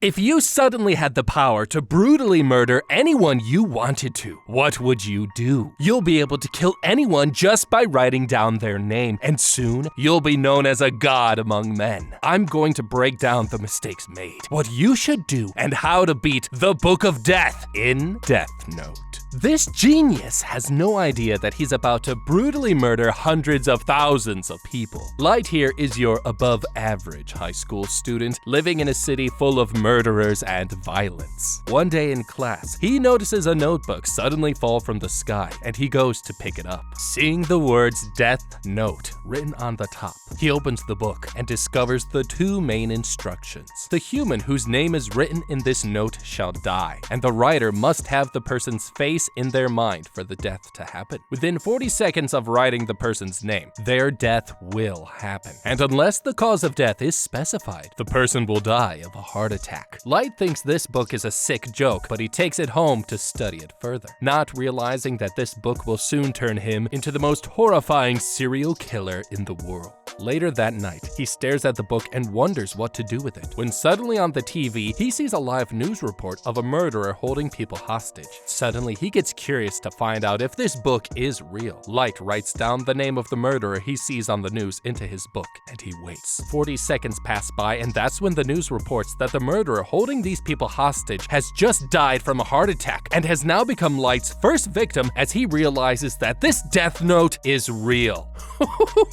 If you suddenly had the power to brutally murder anyone you wanted to, what would you do? You'll be able to kill anyone just by writing down their name, and soon you'll be known as a god among men. I'm going to break down the mistakes made, what you should do, and how to beat the Book of Death in Death Note. This genius has no idea that he's about to brutally murder hundreds of thousands of people. Light here is your above-average high school student living in a city full of murderers and violence. One day in class, he notices a notebook suddenly fall from the sky, and he goes to pick it up. Seeing the words Death Note written on the top, he opens the book and discovers the two main instructions. The human whose name is written in this note shall die, and the writer must have the person's face in their mind for the death to happen. Within 40 seconds of writing the person's name, their death will happen. And unless the cause of death is specified, the person will die of a heart attack. Light thinks this book is a sick joke, but he takes it home to study it further, not realizing that this book will soon turn him into the most horrifying serial killer in the world. Later that night, he stares at the book and wonders what to do with it, when suddenly on the TV, he sees a live news report of a murderer holding people hostage. Suddenly, he gets curious to find out if this book is real. Light writes down the name of the murderer he sees on the news into his book, and he waits. 40 seconds pass by, and that's when the news reports that the murderer holding these people hostage has just died from a heart attack and has now become Light's first victim as he realizes that this death note is real.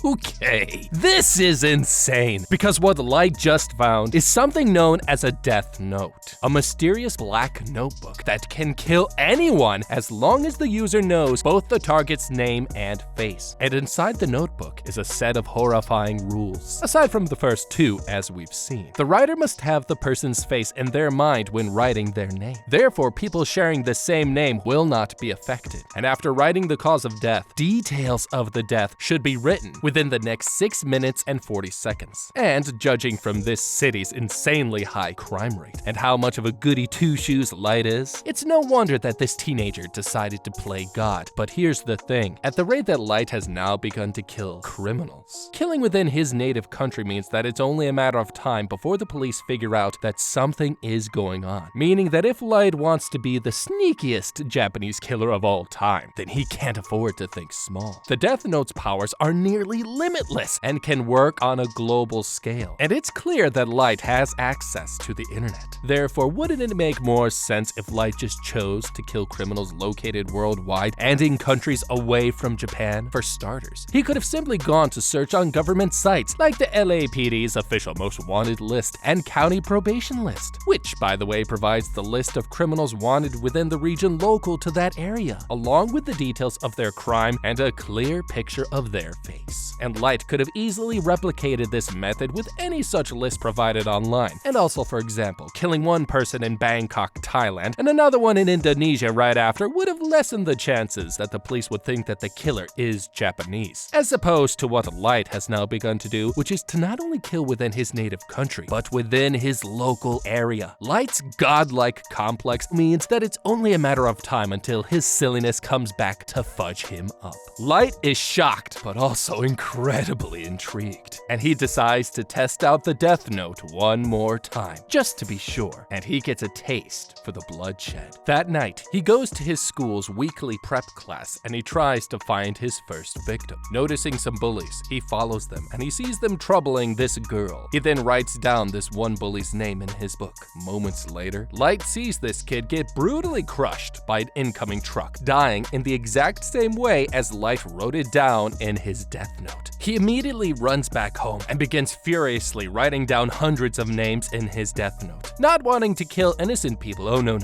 Okay, this is insane, because what Light just found is something known as a death note, a mysterious black notebook that can kill anyone as long as the user knows both the target's name and face. And inside the notebook is a set of horrifying rules. Aside from the first two, as we've seen, the writer must have the person's face in their mind when writing their name. Therefore, people sharing the same name will not be affected. And after writing the cause of death, details of the death should be written within the next 6 minutes and 40 seconds. And judging from this city's insanely high crime rate and how much of a goody two-shoes Light is, it's no wonder that this teenager decided to play God. But here's the thing, at the rate that Light has now begun to kill criminals, killing within his native country means that it's only a matter of time before the police figure out that something is going on. Meaning that if Light wants to be the sneakiest Japanese killer of all time, then he can't afford to think small. The Death Note's powers are nearly limitless and can work on a global scale. And it's clear that Light has access to the internet. Therefore, wouldn't it make more sense if Light just chose to kill criminals located worldwide and in countries away from Japan? For starters, he could have simply gone to search on government sites like the LAPD's official most wanted list and county probation list, which, by the way, provides the list of criminals wanted within the region local to that area, along with the details of their crime and a clear picture of their face. And Light could have easily replicated this method with any such list provided online. And also, for example, killing one person in Bangkok, Thailand, and another one in Indonesia right after would have lessened the chances that the police would think that the killer is Japanese, as opposed to what Light has now begun to do, which is to not only kill within his native country, but within his local area. Light's godlike complex means that it's only a matter of time until his silliness comes back to fudge him up. Light is shocked, but also incredibly intrigued, and he decides to test out the Death Note one more time, just to be sure, and he gets a taste for the bloodshed. That night, he goes to his school's weekly prep class, and he tries to find his first victim. Noticing some bullies, he follows them, and he sees them troubling this girl. He then writes down this one bully's name in his book. Moments later, Light sees this kid get brutally crushed by an incoming truck, dying in the exact same way as Light wrote it down in his Death Note. He immediately runs back home and begins furiously writing down hundreds of names in his Death Note. Not wanting to kill innocent people, oh no.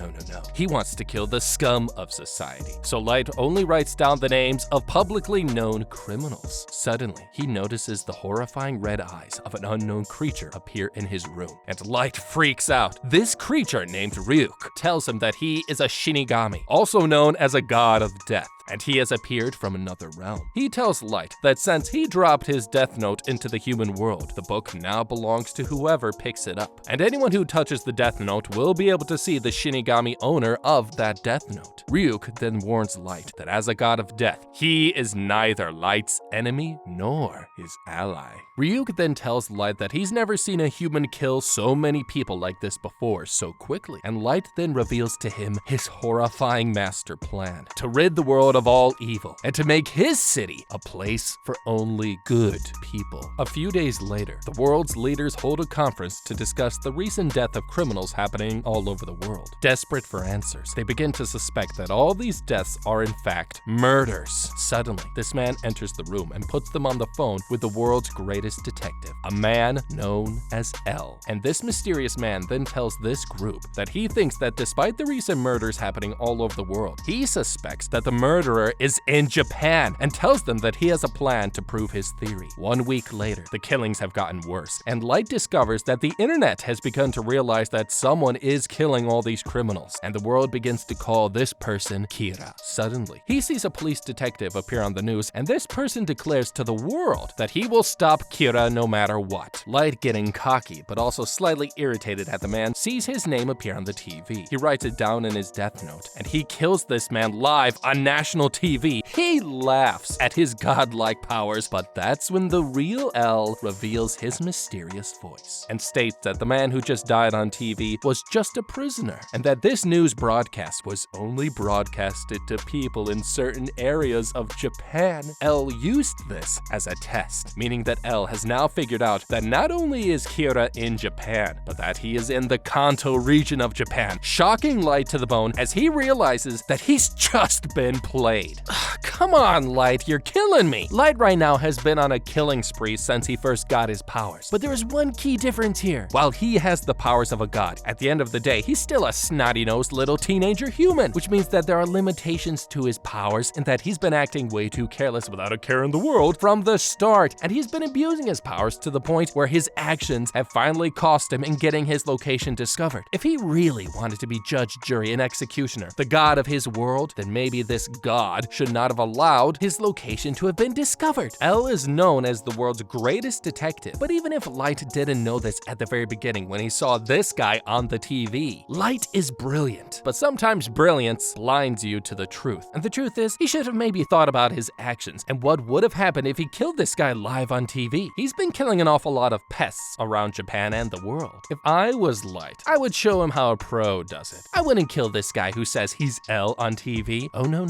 He wants to kill the scum of society. So Light only writes down the names of publicly known criminals. Suddenly, he notices the horrifying red eyes of an unknown creature appear in his room, and Light freaks out. This creature, named Ryuk, tells him that he is a Shinigami, also known as a god of death, and he has appeared from another realm. He tells Light that since he dropped his death note into the human world, the book now belongs to whoever picks it up, and anyone who touches the death note will be able to see the Shinigami owner of that death note. Ryuk then warns Light that as a god of death, he is neither Light's enemy nor his ally. Ryuk then tells Light that he's never seen a human kill so many people like this before so quickly, and Light then reveals to him his horrifying master plan to rid the world of all evil and to make his city a place for only good people. A few days later, the world's leaders hold a conference to discuss the recent death of criminals happening all over the world. Desperate for answers, they begin to suspect that all these deaths are in fact murders. Suddenly, this man enters the room and puts them on the phone with the world's greatest detective, a man known as L. And this mysterious man then tells this group that he thinks that despite the recent murders happening all over the world, he suspects that the murderer is in Japan and tells them that he has a plan to prove his theory. 1 week later, the killings have gotten worse, and Light discovers that the internet has begun to realize that someone is killing all these criminals, and the world begins to call this person Kira. Suddenly, he sees a police detective appear on the news, and this person declares to the world that he will stop Kira no matter what. Light, getting cocky but also slightly irritated at the man, sees his name appear on the TV. He writes it down in his death note, and he kills this man live on national TV. He laughs at his godlike powers, but that's when the real L reveals his mysterious voice and states that the man who just died on TV was just a prisoner, and that this news broadcast was only broadcasted to people in certain areas of Japan. L used this as a test, meaning that L has now figured out that not only is Kira in Japan, but that he is in the Kanto region of Japan, shocking Light to the bone as he realizes that he's just been played. Come on, Light, you're killing me. Light right now has been on a killing spree since he first got his powers, but there is one key difference here. While he has the powers of a god, at the end of the day, he's still a snotty-nosed little teenager human, which means that there are limitations to his powers and that he's been acting way too careless without a care in the world from the start, and he's been abusing his powers to the point where his actions have finally cost him in getting his location discovered. If he really wanted to be judge, jury, and executioner, the god of his world, then maybe this god should not have allowed his location to have been discovered. L is known as the world's greatest detective, but even if Light didn't know this at the very beginning when he saw this guy on the TV, Light is brilliant, but sometimes brilliance blinds you to the truth. And the truth is, he should have maybe thought about his actions and what would have happened if he killed this guy live on TV. He's been killing an awful lot of pests around Japan and the world. If I was Light, I would show him how a pro does it. I wouldn't kill this guy who says he's L on TV. Oh no.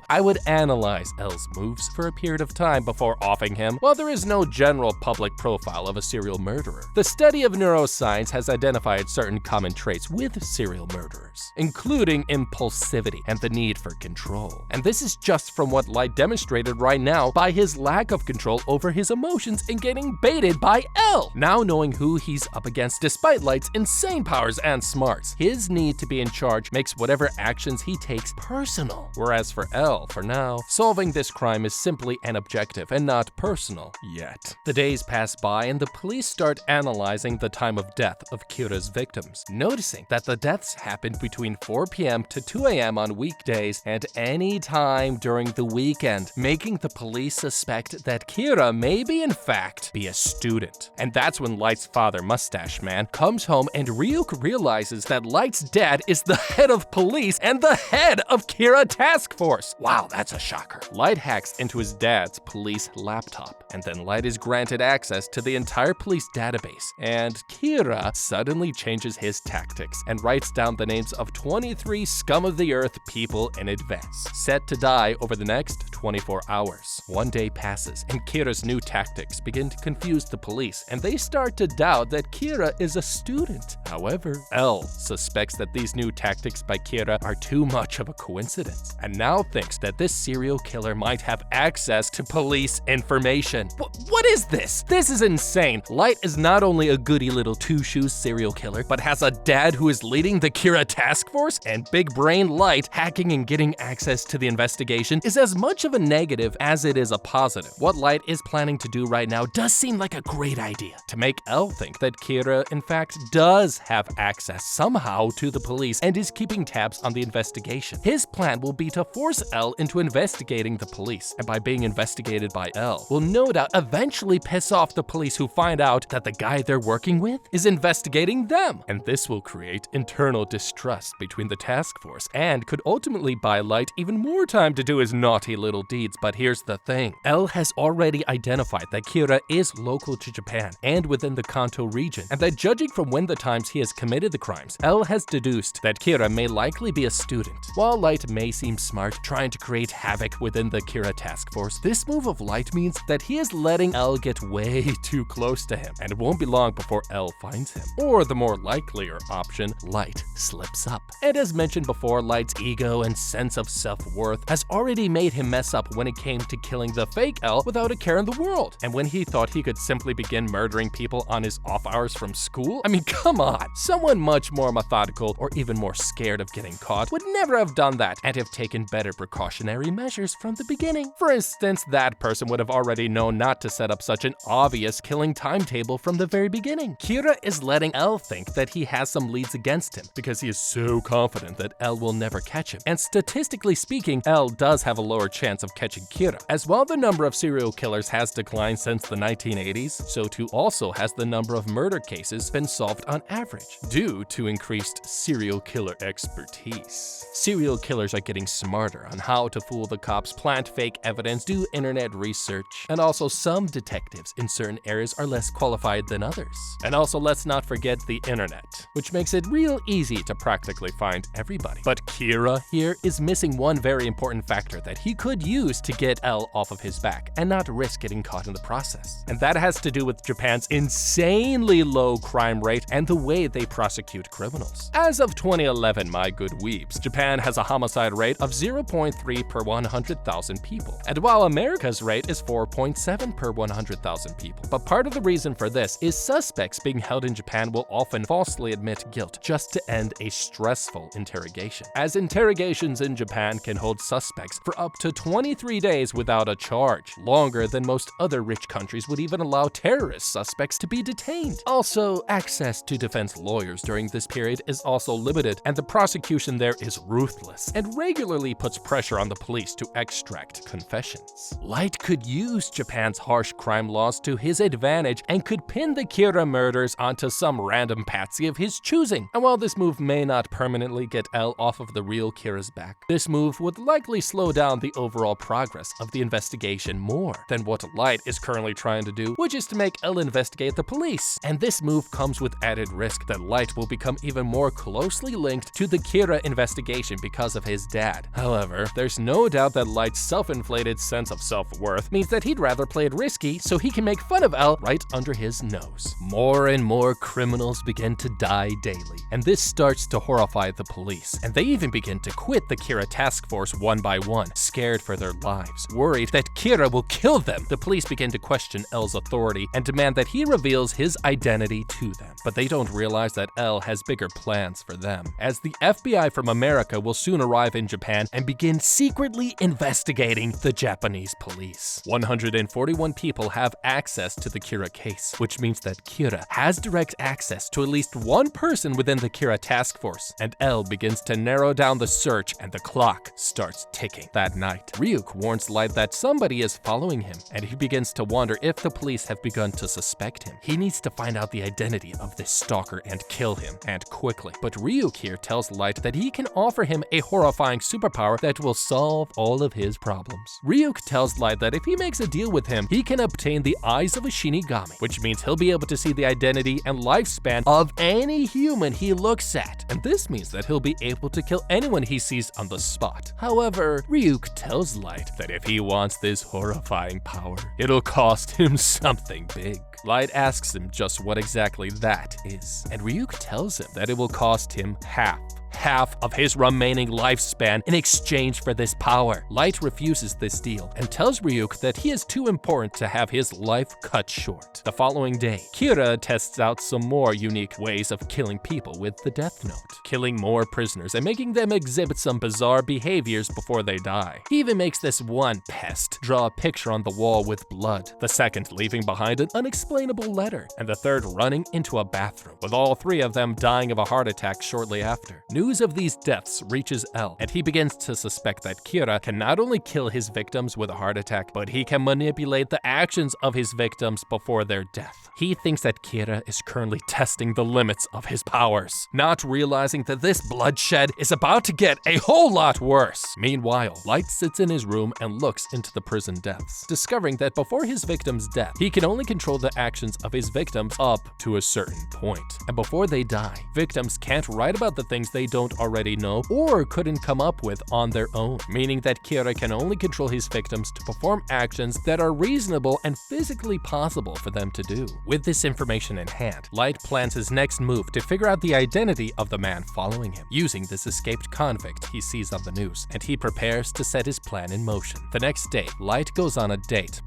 I would analyze L's moves for a period of time before offing him, while there is no general public profile of a serial murderer. The study of neuroscience has identified certain common traits with serial murderers, including impulsivity and the need for control. And this is just from what Light demonstrated right now by his lack of control over his emotions and getting baited by L. Now knowing who he's up against despite Light's insane powers and smarts, his need to be in charge makes whatever actions he takes personal. Whereas for L, for now, solving this crime is simply an objective and not personal yet. The days pass by and the police start analyzing the time of death of Kira's victims, noticing that the deaths happened between 4 p.m. to 2 a.m. on weekdays and any time during the weekend, making the police suspect that Kira may be in fact be a student. And that's when Light's father, Mustache Man, comes home and Ryuk realizes that Light's dad is the head of police and the head of Kira Task Force. Wow, that's a shocker. Light hacks into his dad's police laptop, and then Light is granted access to the entire police database, and Kira suddenly changes his tactics and writes down the names of 23 scum of the earth people in advance, set to die over the next 24 hours. 1 day passes, and Kira's new tactics begin to confuse the police, and they start to doubt that Kira is a student. However, L suspects that these new tactics by Kira are too much of a coincidence, and now thinks that this serial killer might have access to police information. What is this? This is insane. Light is not only a goody little two-shoes serial killer, but has a dad who is leading the Kira task force, and big brain Light hacking and getting access to the investigation is as much of a negative as it is a positive. What Light is planning to do right now does seem like a great idea, to make L think that Kira in fact does have access somehow to the police and is keeping tabs on the investigation. His plan will be to force L into investigating the police, and by being investigated by L, will no doubt eventually piss off the police who find out that the guy they're working with is investigating them. And this will create internal distrust between the task force and could ultimately buy Light even more time to do his naughty little deeds. But here's the thing. L has already identified that Kira is local to Japan and within the Kanto region, and that judging from when the times he has committed the crimes, L has deduced that Kira may likely be a student. While Light may seem smart, trying to create havoc within the Kira task force, this move of Light means that he is letting L get way too close to him, and it won't be long before L finds him. Or the more likelier option, Light slips up. And as mentioned before, Light's ego and sense of self-worth has already made him mess up when it came to killing the fake L without a care in the world. And when he thought he could simply begin murdering people on his off hours from school? I mean, come on! Someone much more methodical or even more scared of getting caught would never have done that and have taken better precautionary measures from the beginning. For instance, that person would have already known not to set up such an obvious killing timetable from the very beginning. Kira is letting L think that he has some leads against him because he is so confident that L will never catch him. And statistically speaking, L does have a lower chance of catching Kira. As while the number of serial killers has declined since the 1980s, so too also has the number of murder cases been solved on average, due to increased serial killer expertise. Serial killers are getting smarter on how to fool the cops, plant fake evidence, do internet research, and also some detectives in certain areas are less qualified than others. And also let's not forget the internet, which makes it real easy to practically find everybody. But Kira here is missing one very important factor that he could use to get L off of his back and not risk getting caught in the process. And that has to do with Japan's insanely low crime rate and the way they prosecute criminals. As of 2011, my good weebs, Japan has a homicide rate of 0.3 per 100,000 people. And while America's rate is 4.7 per 100,000 people. But part of the reason for this is suspects being held in Japan will often falsely admit guilt just to end a stressful interrogation, as interrogations in Japan can hold suspects for up to 23 days without a charge, longer than most other rich countries would even allow terrorist suspects to be detained. Also, access to defense lawyers during this period is also limited, and the prosecution there is ruthless and regularly puts pressure on the police to extract confessions. Light could use Japan's harsh crime laws to his advantage and could pin the Kira murders onto some random patsy of his choosing. And while this move may not permanently get L off of the real Kira's back, this move would likely slow down the overall progress of the investigation more than what Light is currently trying to do, which is to make L investigate the police. And this move comes with added risk that Light will become even more closely linked to the Kira investigation because of his dad. However, there's no doubt that Light's self-inflated sense of self-worth means that he'd rather play it risky so he can make fun of L right under his nose. More and more criminals begin to die daily, and this starts to horrify the police, and they even begin to quit the Kira task force one by one, scared for their lives, worried that Kira will kill them. The police begin to question L's authority and demand that he reveals his identity to them, but they don't realize that L has bigger plans for them, as the FBI from America will soon arrive in Japan and begin secretly investigating the Japanese police. 141 people have access to the Kira case, which means that Kira has direct access to at least one person within the Kira task force, and L begins to narrow down the search and the clock starts ticking. That night, Ryuk warns Light that somebody is following him, and he begins to wonder if the police have begun to suspect him. He needs to find out the identity of this stalker and kill him, and quickly. But Ryuk here tells Light that he can offer him a horrifying superpower that will solve all of his problems. Ryuk tells Light that if he makes a deal with him, he can obtain the eyes of a Shinigami, which means he'll be able to see the identity and lifespan of any human he looks at, and this means that he'll be able to kill anyone he sees on the spot. However, Ryuk tells Light that if he wants this horrifying power, it'll cost him something big. Light asks him just what exactly that is, and Ryuk tells him that it will cost him half of his remaining lifespan in exchange for this power. Light refuses this deal and tells Ryuk that he is too important to have his life cut short. The following day, Kira tests out some more unique ways of killing people with the Death Note. killing more prisoners and making them exhibit some bizarre behaviors before they die. He even makes this one pest draw a picture on the wall with blood, the second leaving behind an unexplainable letter, and the third running into a bathroom, with all three of them dying of a heart attack shortly after. News of these deaths reaches L, and he begins to suspect that Kira can not only kill his victims with a heart attack, but he can manipulate the actions of his victims before their death. He thinks that Kira is currently testing the limits of his powers, not realizing that this bloodshed is about to get a whole lot worse. Meanwhile, Light sits in his room and looks into the prison deaths, discovering that before his victim's death, he can only control the actions of his victims up to a certain point. And before they die, victims can't write about the things they don't already know or couldn't come up with on their own, meaning that Kira can only control his victims to perform actions that are reasonable and physically possible for them to do. With this information in hand, Light plans his next move to figure out the identity of the man following him, using this escaped convict he sees on the news, and he prepares to set his plan in motion. The next day, Light goes on a date.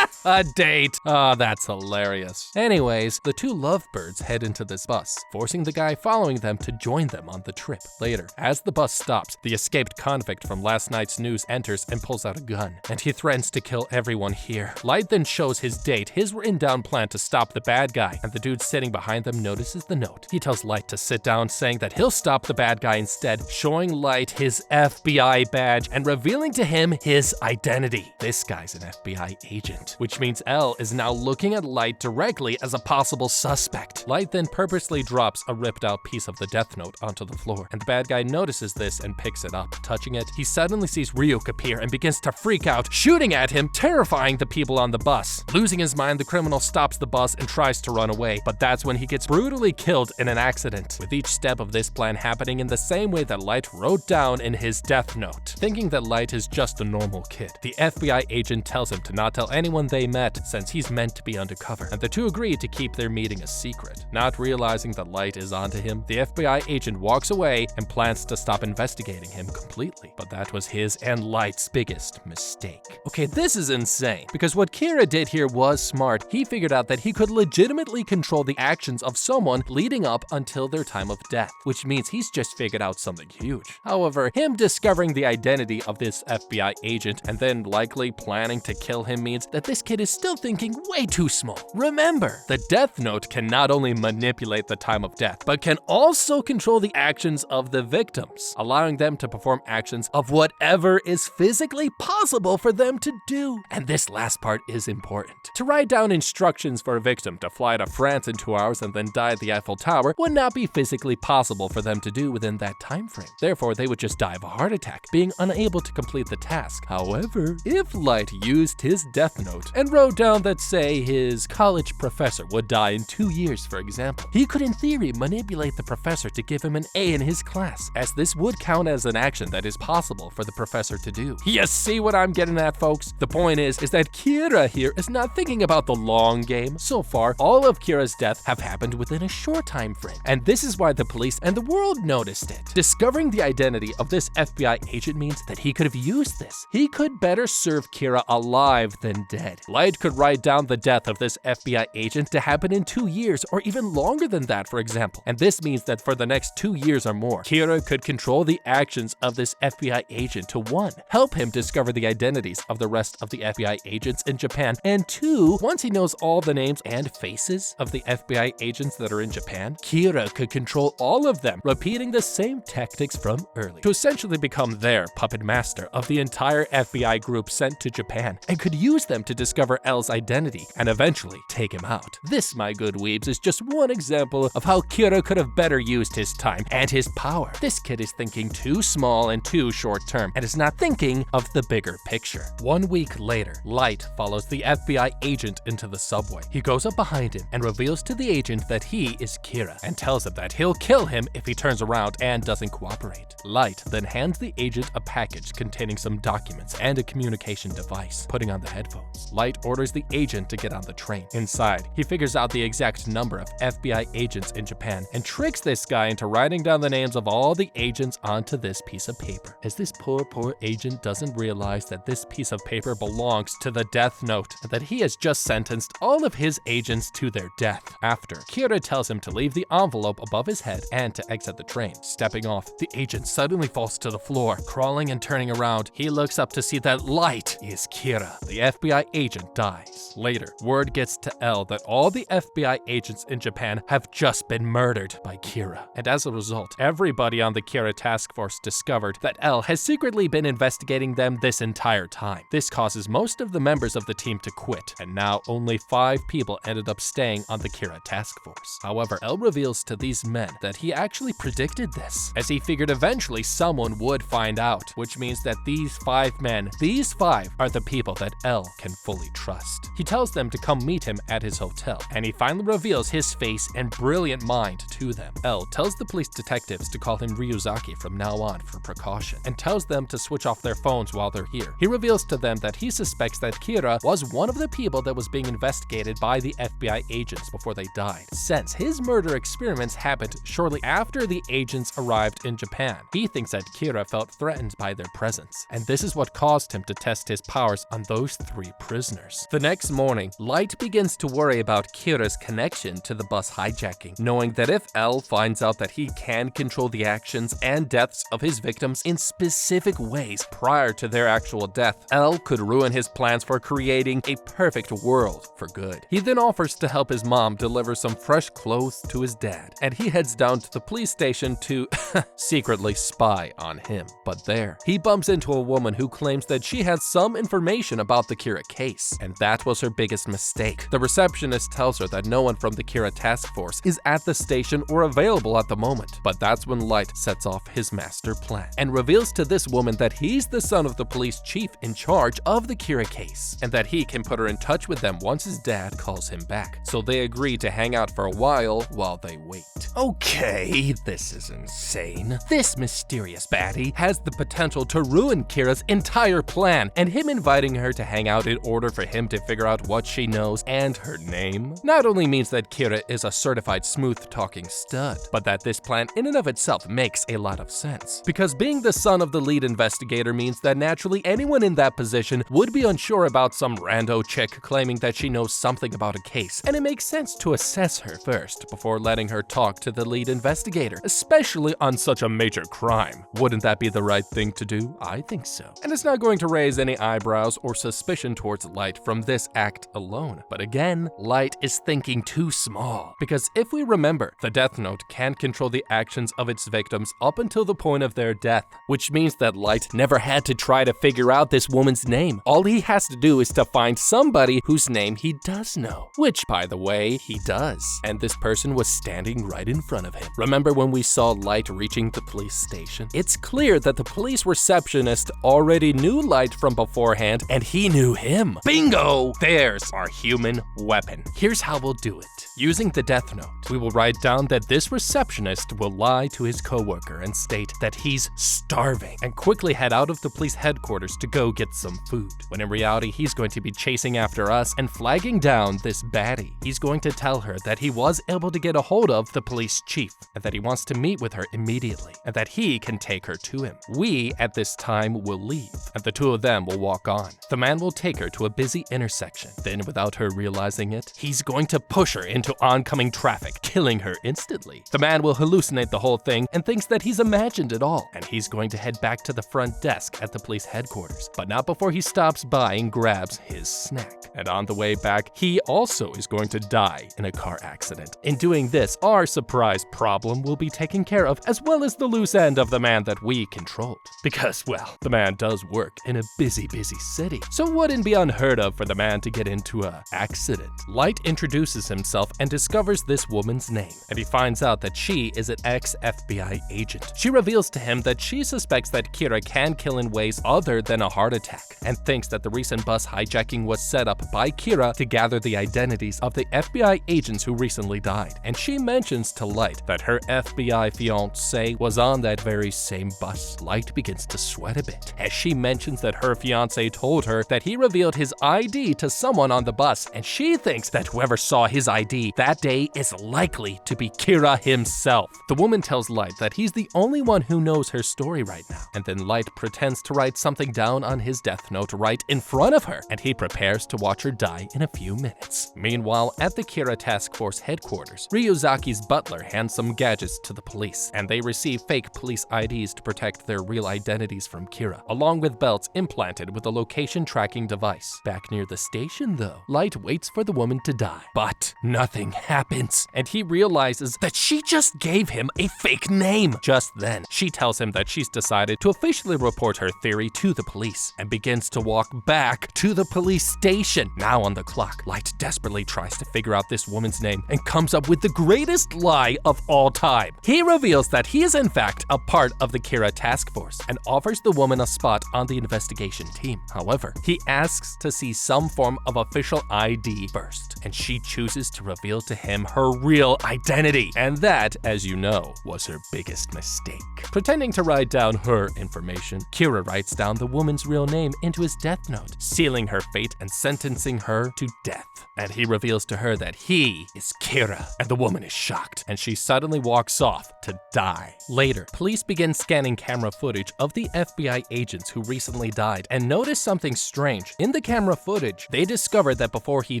A date! Oh, that's hilarious. Anyways, the two lovebirds head into this bus, forcing the guy following them to join them on the trip. Later, as the bus stops, the escaped convict from last night's news enters and pulls out a gun, and he threatens to kill everyone here. Light then shows his date his written-down plan to stop the bad guy, and the dude sitting behind them notices the note. He tells Light to sit down, saying that he'll stop the bad guy instead, showing Light his FBI badge and revealing to him his identity. This guy's an FBI agent, which means L is now looking at Light directly as a possible suspect. Light then purposely drops a ripped out piece of the death note onto the floor, and the bad guy notices this and picks it up. Touching it, he suddenly sees Ryuk appear and begins to freak out, shooting at him, terrifying the people on the bus. Losing his mind, the criminal stops the bus and tries to run away, but that's when he gets brutally killed in an accident, with each step of this plan happening in the same way that Light wrote down in his death note. Thinking that Light is just a normal kid, the FBI agent tells him to not tell anyone they met, since he's meant to be undercover, and the two agree to keep their meeting a secret. Not realizing that Light is onto him, the FBI agent walks away and plans to stop investigating him completely. But that was his and Light's biggest mistake. Okay, this is insane, because what Kira did here was smart. He figured out that he could legitimately control the actions of someone leading up until their time of death, which means he's just figured out something huge. However, him discovering the identity of this FBI agent and then likely planning to kill him means that this kid is still thinking way too small. Remember, the death note can not only manipulate the time of death, but can also control the actions of the victims, allowing them to perform actions of whatever is physically possible for them to do. And this last part is important. To write down instructions for a victim to fly to France in 2 hours and then die at the Eiffel Tower would not be physically possible for them to do within that time frame. Therefore, they would just die of a heart attack, being unable to complete the task. However, if Light used his death note and wrote down that, say, his college professor would die in 2 years, for example, he could in theory manipulate the professor to give him an A in his class, as this would count as an action that is possible for the professor to do. You see what I'm getting at, folks? The point is that Kira here is not thinking about the long game. So far, all of Kira's deaths have happened within a short time frame, and this is why the police and the world noticed it. Discovering the identity of this FBI agent means that he could have used this. He could better serve Kira alive than dead. Light could write down the death of this FBI agent to happen in 2 years or even longer than that, for example. And this means that for the next 2 years or more, Kira could control the actions of this FBI agent to 1, help him discover the identities of the rest of the FBI agents in Japan, and 2, once he knows all the names and faces of the FBI agents that are in Japan, Kira could control all of them, repeating the same tactics from earlier, to essentially become their puppet master of the entire FBI group sent to Japan, and could use them to discover L's identity and eventually take him out. This, my good weebs, is just one example of how Kira could have better used his time and his power. This kid is thinking too small and too short term, and is not thinking of the bigger picture. 1 week later, Light follows the FBI agent into the subway. He goes up behind him and reveals to the agent that he is Kira, and tells him that he'll kill him if he turns around and doesn't cooperate. Light then hands the agent a package containing some documents and a communication device. Putting on the headphones, Light orders the agent to get on the train. Inside, he figures out the exact number of FBI agents in Japan and tricks this guy into writing down the names of all the agents onto this piece of paper. As this poor agent doesn't realize that this piece of paper belongs to the Death Note and that he has just sentenced all of his agents to their death. After, Kira tells him to leave the envelope above his head and to exit the train. Stepping off, the agent suddenly falls to the floor. Crawling and turning around, he looks up to see that Light is Kira. The FBI agent dies. Later, word gets to L that all the FBI agents in Japan have just been murdered by Kira. And as a result, everybody on the Kira task force discovered that L has secretly been investigating them this entire time. This causes most of the members of the team to quit, and now only 5 people ended up staying on the Kira task force. However, L reveals to these men that he actually predicted this, as he figured eventually someone would find out, which means that these 5 men, these 5 are the people that L can fully trust. He tells them to come meet him at his hotel, and he finally reveals his face and brilliant mind to them. L tells the police detectives to call him Ryuzaki from now on for precaution, and tells them to switch off their phones while they're here. He reveals to them that he suspects that Kira was one of the people that was being investigated by the FBI agents before they died, since his murder experiments happened shortly after the agents arrived in Japan. He thinks that Kira felt threatened by their presence, and this is what caused him to test his powers on those 3 prisoners. The next morning, Light begins to worry about Kira's connection to the bus hijacking, knowing that if L finds out that he can control the actions and deaths of his victims in specific ways prior to their actual death, L could ruin his plans for creating a perfect world for good. He then offers to help his mom deliver some fresh clothes to his dad, and he heads down to the police station to secretly spy on him. But there, he bumps into a woman who claims that she has some information about the Kira case, and that was her biggest mistake. The receptionist tells her that no one from the Kira task force is at the station or available at the moment, but that's when Light sets off his master plan and reveals to this woman that he's the son of the police chief in charge of the Kira case, and that he can put her in touch with them once his dad calls him back. So they agree to hang out for a while they wait. Okay, this is insane. This mysterious baddie has the potential to ruin Kira's entire plan, and him inviting her to hang out in order for him to figure out what she knows and her name not only means that Kira is a certified smooth-talking stud, but that this plan in and of itself makes a lot of sense. Because being the son of the lead investigator means that naturally anyone in that position would be unsure about some rando chick claiming that she knows something about a case, and it makes sense to assess her first before letting her talk to the lead investigator, especially on such a major crime. Wouldn't that be the right thing to do? I think so. And it's not going to raise any eyebrows or suspicion towards Light from this act alone. But again, Light is thinking too small. Because if we remember, the Death Note can control the actions of its victims up until the point of their death, which means that Light never had to try to figure out this woman's name. All he has to do is to find somebody whose name he does know, which, by the way, he does. And this person was standing right in front of him. Remember when we saw Light reaching the police station? It's clear that the police receptionist already knew Light from beforehand, and he knew him. Bingo! There's our human weapon. Here's how we'll do it. Using the Death Note, we will write down that this receptionist will lie to his coworker and state that he's starving, and quickly head out of the police headquarters to go get some food, when in reality he's going to be chasing after us and flagging down this baddie. He's going to tell her that he was able to get a hold of the police chief, and that he wants to meet with her immediately, and that he can take her to him. We, at this time, will leave, and the 2 of them will walk on. The man will take her to a busy intersection. Then, without her realizing it, he's going to push her into oncoming traffic, killing her instantly. The man will hallucinate the whole thing and thinks that he's imagined it all, and he's going to head back to the front desk at the police headquarters, but not before he stops by and grabs his snack. And on the way back, he also is going to die in a car accident. In doing this, our surprise problem will be taken care of, as well as the loose end of the man that we controlled. Because, well, the man does work in a busy city, so it wouldn't be unheard of for the man to get into a accident. Light introduces himself and discovers this woman's name, and he finds out that she is an ex-FBI agent. She reveals to him that she suspects that Kira can kill in ways other than a heart attack, and thinks that the recent bus hijacking was set up by Kira to gather the identities of the FBI agents who recently died. And she mentions to Light that her FBI fiancé was on that that very same bus, Light begins to sweat a bit as she mentions that her fiancé told her that he revealed his ID to someone on the bus, and she thinks that whoever saw his ID that day is likely to be Kira himself. The woman tells Light that he's the only one who knows her story right now, and then Light pretends to write something down on his death note right in front of her, and he prepares to watch her die in a few minutes. Meanwhile, at the Kira Task Force headquarters, Ryuzaki's butler hands some gadgets to the police, and they receive fake police IDs to protect their real identities from Kira, along with belts implanted with a location tracking device. Back near the station, though, Light waits for the woman to die, but nothing happens, and he realizes that she just gave him a fake name. Just then, she tells him that she's decided to officially report her theory to the police, and begins to walk back to the police station. Now on the clock, Light desperately tries to figure out this woman's name and comes up with the greatest lie of all time. He reveals that he is in fact a part of the Kira task force and offers the woman a spot on the investigation team. However, he asks to see some form of official ID first, and she chooses to reveal to him her real identity. And that, as you know, was her biggest mistake. Pretending to write down her information, Kira writes down the woman's real name into his death note, sealing her fate and sentencing her to death. And he reveals to her that he is Kira, and the woman is shocked, and she suddenly walks off to die. Later, police begin scanning camera footage of the FBI agents who recently died and notice something strange. In the camera footage, they discovered that before he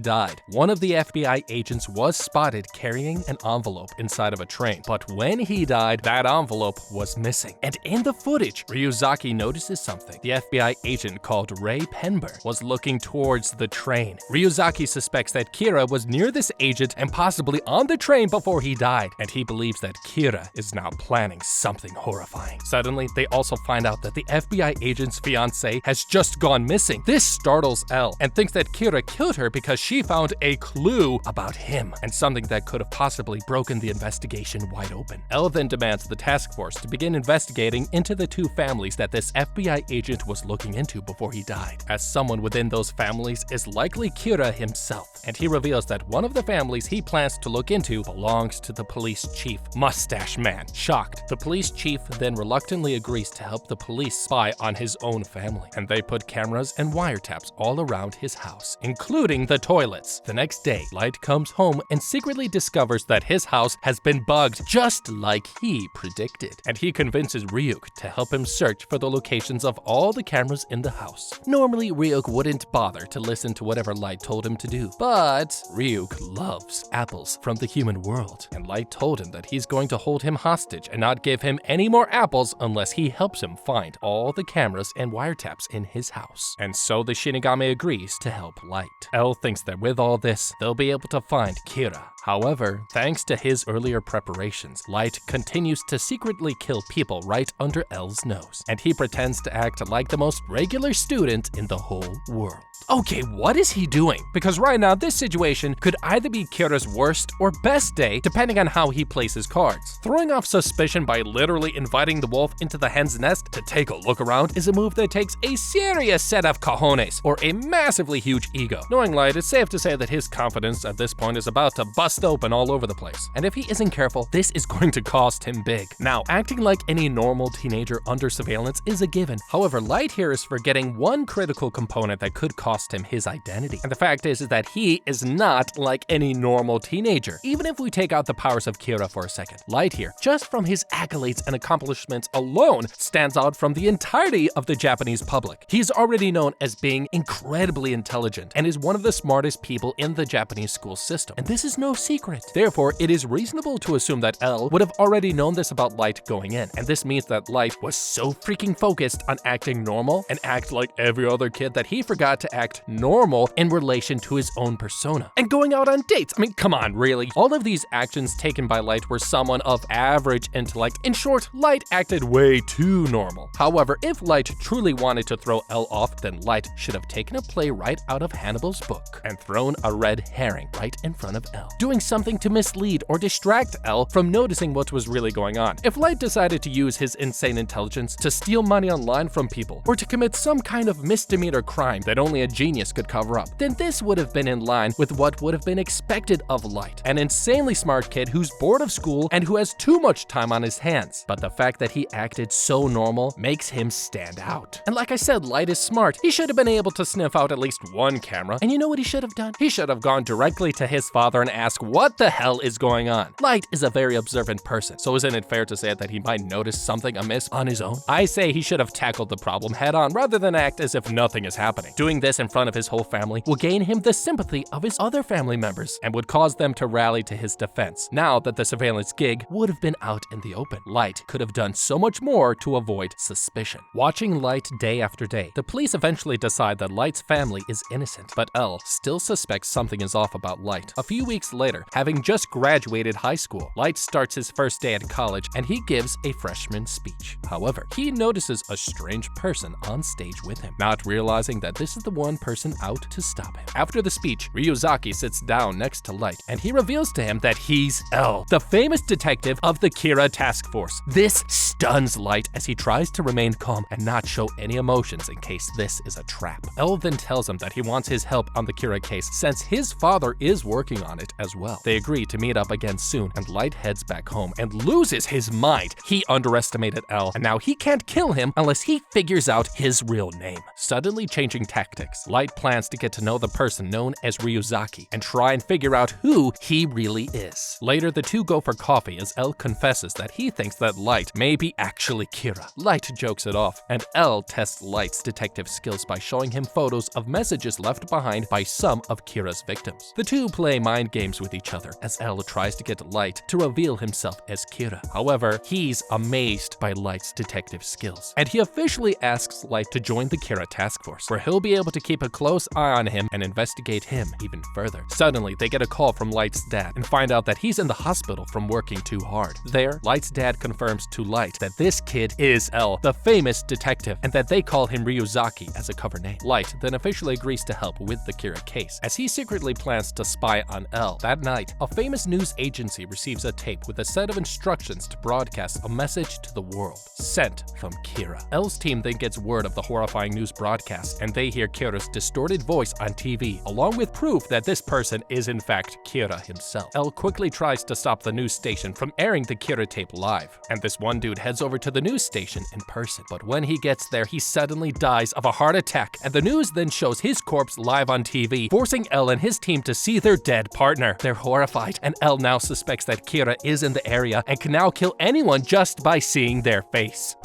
died, one of the FBI agents was spotted carrying an envelope inside of a train. But when he died, that envelope was missing. And in the footage, Ryuzaki notices something. The FBI agent called Ray Penber was looking towards the train. Ryuzaki suspects that Kira was near this agent and possibly on the train before he died, and he believes that Kira is now planning something horrifying. Suddenly, they also find out that the FBI agent's fiancé has just gone missing. This startles Elle and thinks that Kira killed her because she found a clue about him and something that could have possibly broken the investigation wide open. Elle then demands the task force to begin investigating into the two families that this FBI agent was looking into before he died, as someone within those families is likely Kira himself. And he reveals that one of the families he plans to look into belongs to the police chief, Mustache Man. Shocked, the police chief then reluctantly agrees to help the police spy on his own family, and they put cameras and wiretaps all around his house, including the toilets. The next day, Light comes home and secretly discovers that his house has been bugged just like he predicted, and he convinces Ryuk to help him search for the locations of all the cameras in the house. Normally, Ryuk wouldn't bother to listen to whatever Light told him to do, but Ryuk loves apples from the human world, and Light told him that he's going to hold him hostage and not give him any more apples unless he helps him find all the cameras and wiretaps in his house. And so the Shinigami agrees to help Light. Elle thinks that with all this, they'll be able to find Kira. However, thanks to his earlier preparations, Light continues to secretly kill people right under Elle's nose, and he pretends to act like the most regular student in the whole world. Okay, what is he doing? Because right now, this situation could either be Kira's worst or best day, depending on how he plays his cards. Throwing off suspicion by literally inviting the wolf into the hen's nest to take a look around is a move that takes a serious set of cojones, or a massively huge ego. Knowing Light, it's safe to say that his confidence at this point is about to bust open all over the place. And if he isn't careful, this is going to cost him big. Now, acting like any normal teenager under surveillance is a given. However, Light here is forgetting one critical component that could cost him his identity. And the fact is that he is not like any normal teenager. Even if we take out the powers of Kira for a second, Light here, just from his accolades and accomplishments alone, stands out from the entirety of the Japanese public. He's already known as being incredibly intelligent and is one of the smartest people in the Japanese school system. And this is no secret. Therefore, it is reasonable to assume that Elle would have already known this about Light going in. And this means that Light was so freaking focused on acting normal and act like every other kid that he forgot to act normal in relation to his own persona. And going out on dates, I mean, come on, really? All of these actions taken by Light were someone of average intellect. In short, Light acted way too normal. However, if Light truly wanted to throw Elle off, then Light should have taken a play right out of Hannibal's book and thrown a red herring right in front of Elle. doing something to mislead or distract L from noticing what was really going on. If Light decided to use his insane intelligence to steal money online from people, or to commit some kind of misdemeanor crime that only a genius could cover up, then this would have been in line with what would have been expected of Light, an insanely smart kid who's bored of school and who has too much time on his hands. But the fact that he acted so normal makes him stand out. And like I said, Light is smart. He should have been able to sniff out at least one camera. And you know what he should have done? He should have gone directly to his father and asked what the hell is going on. Light is a very observant person, so isn't it fair to say that he might notice something amiss on his own? I say he should have tackled the problem head on rather than act as if nothing is happening. Doing this in front of his whole family will gain him the sympathy of his other family members and would cause them to rally to his defense. Now that the surveillance gig would have been out in the open, Light could have done so much more to avoid suspicion. Watching Light day after day, the police eventually decide that Light's family is innocent, but L still suspects something is off about Light. A few weeks later, having just graduated high school, Light starts his first day at college and he gives a freshman speech. However, he notices a strange person on stage with him, not realizing that this is the one person out to stop him. After the speech, Ryuzaki sits down next to Light and he reveals to him that he's L, the famous detective of the Kira task force. This stuns Light as he tries to remain calm and not show any emotions in case this is a trap. L then tells him that he wants his help on the Kira case since his father is working on it as well. They agree to meet up again soon and Light heads back home and loses his mind. He underestimated L and now he can't kill him unless he figures out his real name. Suddenly changing tactics, Light plans to get to know the person known as Ryuzaki and try and figure out who he really is. Later, the two go for coffee as L confesses that he thinks that Light may be actually Kira. Light jokes it off, and L tests Light's detective skills by showing him photos of messages left behind by some of Kira's victims. The two play mind games with each other as L tries to get Light to reveal himself as Kira. However, he's amazed by Light's detective skills, and he officially asks Light to join the Kira task force, where he'll be able to keep a close eye on him and investigate him even further. Suddenly, they get a call from Light's dad and find out that he's in the hospital from working too hard. There, Light's dad confirms to Light that this kid is L, the famous detective, and that they call him Ryuzaki as a cover name. Light then officially agrees to help with the Kira case, as he secretly plans to spy on L. That night, a famous news agency receives a tape with a set of instructions to broadcast a message to the world, sent from Kira. L's team then gets word of the horrifying news broadcast, and they hear Kira's distorted voice on TV, along with proof that this person is in fact Kira himself. L quickly tries to stop the news station from airing the Kira tape live, and this one dude heads over to the news station in person. But when he gets there, he suddenly dies of a heart attack, and the news then shows his corpse live on TV, forcing L and his team to see their dead partner. They're horrified, and L now suspects that Kira is in the area and can now kill anyone just by seeing their face.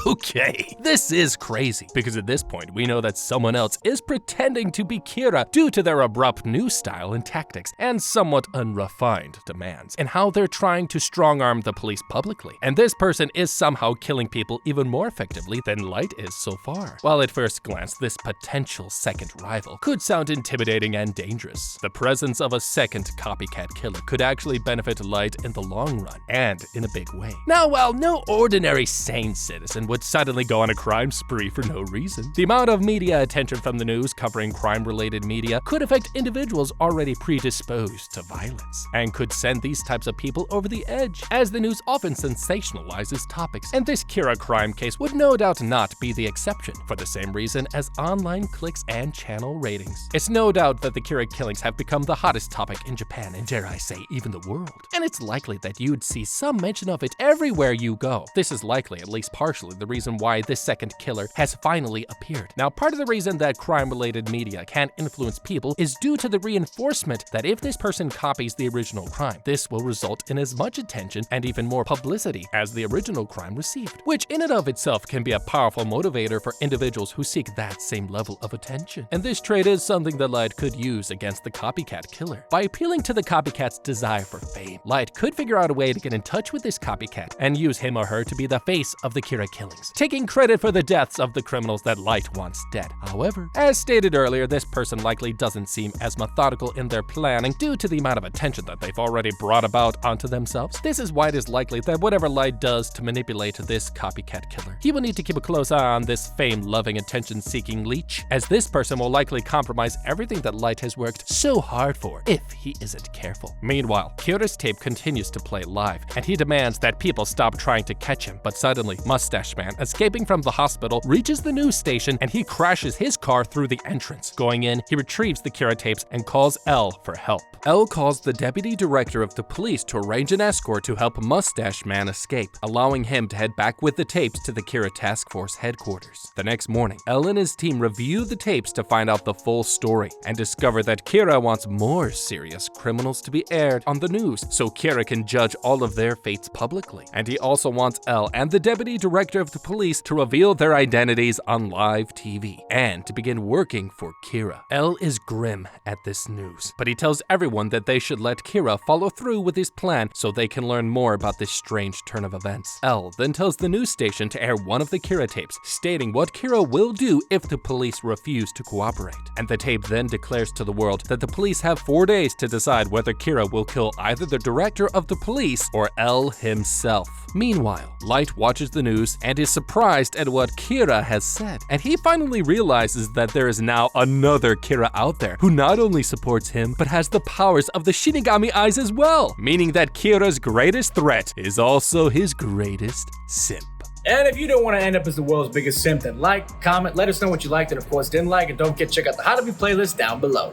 Okay, this is crazy, because at this point we know that someone else is pretending to be Kira due to their abrupt news style and tactics and somewhat unrefined demands, and how they're trying to strong-arm the police publicly. And this person is somehow killing people even more effectively than Light is so far. While at first glance this potential second rival could sound intimidating and dangerous, the presence of a second copycat killer could actually benefit Light in the long run, and in a big way. Now, while no ordinary sane citizen would suddenly go on a crime spree for no reason, the amount of media attention from the news covering crime-related media could affect individuals already predisposed to violence, and could send these types of people over the edge, as the news often sensationalizes topics, and this Kira crime case would no doubt not be the exception, for the same reason as online clicks and channel ratings. It's no doubt that the Kira killings have become the hottest topic in Japan, and dare I say, even the world. And it's likely that you'd see some mention of it everywhere you go. This is likely, at least partially, the reason why this second killer has finally appeared. Now, part of the reason that crime-related media can influence people is due to the reinforcement that if this person copies the original crime, this will result in as much attention and even more publicity as the original crime received, which in and of itself can be a powerful motivator for individuals who seek that same level of attention. And this trait is something that Light could use against the copycat killer. By appealing to the copycat's desire for fame, Light could figure out a way to get in touch with this copycat and use him or her to be the face of the Kira killings, taking credit for the deaths of the criminals that Light wants dead. However, as stated earlier, this person likely doesn't seem as methodical in their planning due to the amount of attention that they've already brought about onto themselves. This is why it is likely that whatever Light does to manipulate this copycat killer, he will need to keep a close eye on this fame-loving, attention-seeking leech, as this person will likely compromise everything that Light has worked so hard for if he isn't careful. Meanwhile, Kira's tape continues to play live, and he demands that people stop trying to catch him, but suddenly, Mustache Man, escaping from the hospital, reaches the news station and he crashes his car through the entrance. Going in, he retrieves the Kira tapes and calls L for help. L calls the deputy director of the police to arrange an escort to help Mustache Man escape, allowing him to head back with the tapes to the Kira Task Force headquarters. The next morning, L and his team review the tapes to find out the full story and discover that Kira wants more serious criminals to be aired on the news so Kira can judge all of their fates publicly. And he also wants L and the deputy director of the police to reveal their identities on live TV and to begin working for Kira. L is grim at this news, but he tells everyone that they should let Kira follow through with his plan so they can learn more about this strange turn of events. L then tells the news station to air one of the Kira tapes, stating what Kira will do if the police refuse to cooperate. And the tape then declares to the world that the police have 4 days to decide whether Kira will kill either the director of the police or L himself. Meanwhile, Light watches the news and is surprised at what Kira has said, and he finally realizes that there is now another Kira out there who not only supports him, but has the powers of the Shinigami eyes as well, meaning that Kira's greatest threat is also his greatest simp. And if you don't want to end up as the world's biggest simp, then like, comment, let us know what you liked and of course didn't like, and don't forget to check out the How to Be playlist down below.